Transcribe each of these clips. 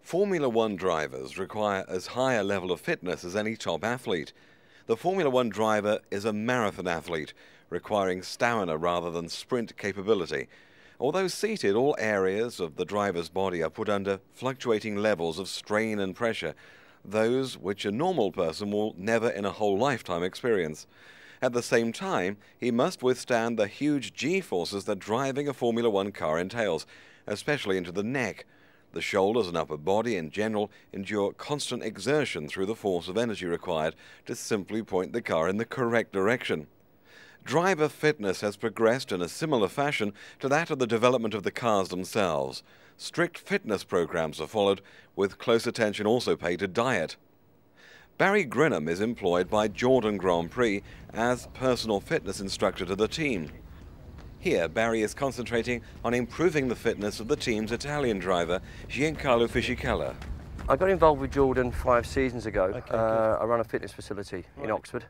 Formula One drivers require as high a level of fitness as any top athlete. The Formula One driver is a marathon athlete, requiring stamina rather than sprint capability. Although seated, all areas of the driver's body are put under fluctuating levels of strain and pressure, those which a normal person will never in a whole lifetime experience. At the same time, he must withstand the huge G-forces that driving a Formula One car entails, especially into the neck. The shoulders and upper body in general endure constant exertion through the force of energy required to simply point the car in the correct direction. Driver fitness has progressed in a similar fashion to that of the development of the cars themselves. Strict fitness programs are followed, with close attention also paid to diet. Barry Grenham is employed by Jordan Grand Prix as personal fitness instructor to the team. Here, Barry is concentrating on improving the fitness of the team's Italian driver, Giancarlo Fisichella. I got involved with Jordan 5 seasons ago. I run a fitness facility in Oxford,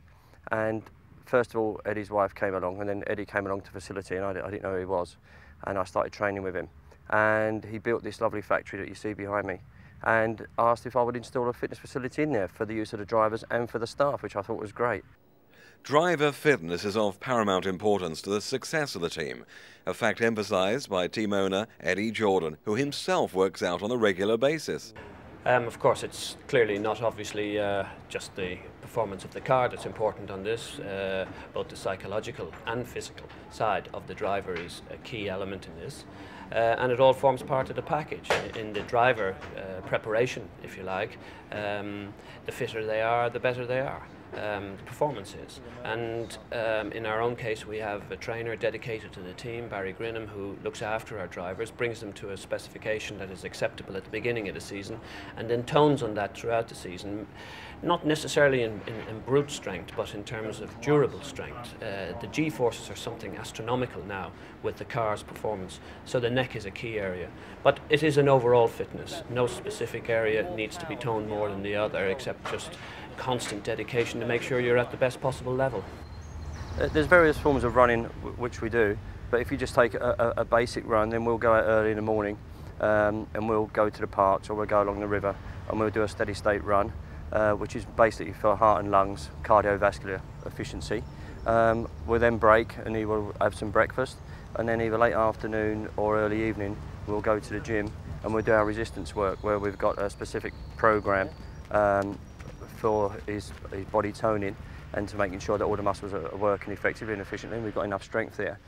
and first of all, Eddie's wife came along, and then Eddie came along to the facility, and I didn't know who he was, and I started training with him. And he built this lovely factory that you see behind me, and asked if I would install a fitness facility in there for the use of the drivers and for the staff, which I thought was great. Driver fitness is of paramount importance to the success of the team, a fact emphasised by team owner Eddie Jordan, who himself works out on a regular basis. Of course, it's clearly not obviously just the performance of the car that's important on this, both the psychological and physical side of the driver is a key element in this. And it all forms part of the package. In the driver preparation, if you like, the fitter they are, the better they are. The performance is. And in our own case, we have a trainer dedicated to the team, Barry Grenham, who looks after our drivers, brings them to a specification that is acceptable at the beginning of the season, and then tones on that throughout the season, not necessarily in brute strength, but in terms of durable strength. The G-forces are something astronomical now with the car's performance, so the neck is a key area. But it is an overall fitness. No specific area needs to be toned more than the other, except just constant dedication to make sure you're at the best possible level. There's various forms of running which we do, but if you just take a basic run, then we'll go out early in the morning and we'll go to the parks or we'll go along the river and we'll do a steady state run, which is basically for heart and lungs, cardiovascular efficiency. We'll then break and he will have some breakfast, and then either late afternoon or early evening we'll go to the gym and we'll do our resistance work, where we've got a specific program for his body toning and to making sure that all the muscles are working effectively and efficiently, and we've got enough strength there.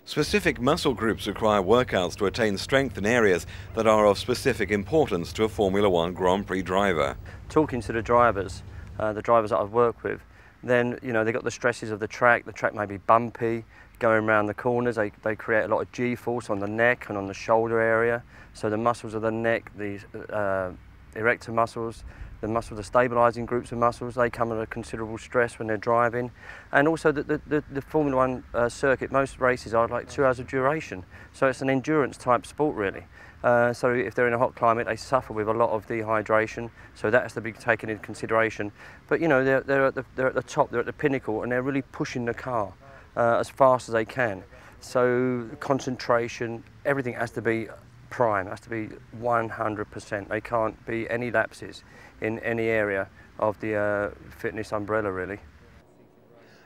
Specific muscle groups require workouts to attain strength in areas that are of specific importance to a Formula One Grand Prix driver. Talking to the drivers that I've worked with, then they've got the stresses of the track may be bumpy, going around the corners, they create a lot of G-force on the neck and on the shoulder area, so the muscles of the neck, the erector muscles, the stabilising groups of muscles, they come under considerable stress when they're driving. And also the Formula One circuit, most races are like 2 hours of duration. So it's an endurance type sport really. So if they're in a hot climate, they suffer with a lot of dehydration. So that has to be taken into consideration. But they're at the top, they're at the pinnacle, and they're really pushing the car as fast as they can. So concentration, everything has to be prime, has to be 100%. They can't be any lapses in any area of the fitness umbrella really.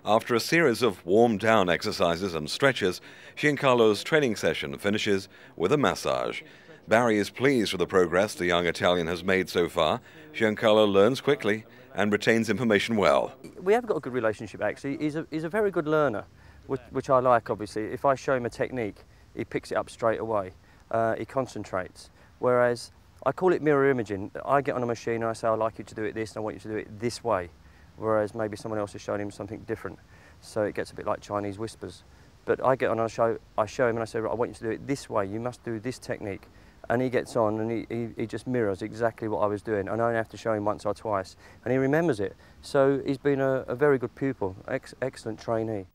After a series of warm-down exercises and stretches, Giancarlo's training session finishes with a massage. Barry is pleased with the progress the young Italian has made so far. Giancarlo learns quickly and retains information well. We have got a good relationship actually. He's a very good learner, which I like obviously. If I show him a technique, he picks it up straight away. He concentrates, whereas I call it mirror imaging. I get on a machine and I say, I'd like you to do it this and I want you to do it this way, whereas maybe someone else has shown him something different. So it gets a bit like Chinese whispers. But I get on and I show him and I say, right, I want you to do it this way, you must do this technique. And he gets on and he just mirrors exactly what I was doing. And I only have to show him once or twice, and he remembers it. So he's been a very good pupil, excellent trainee.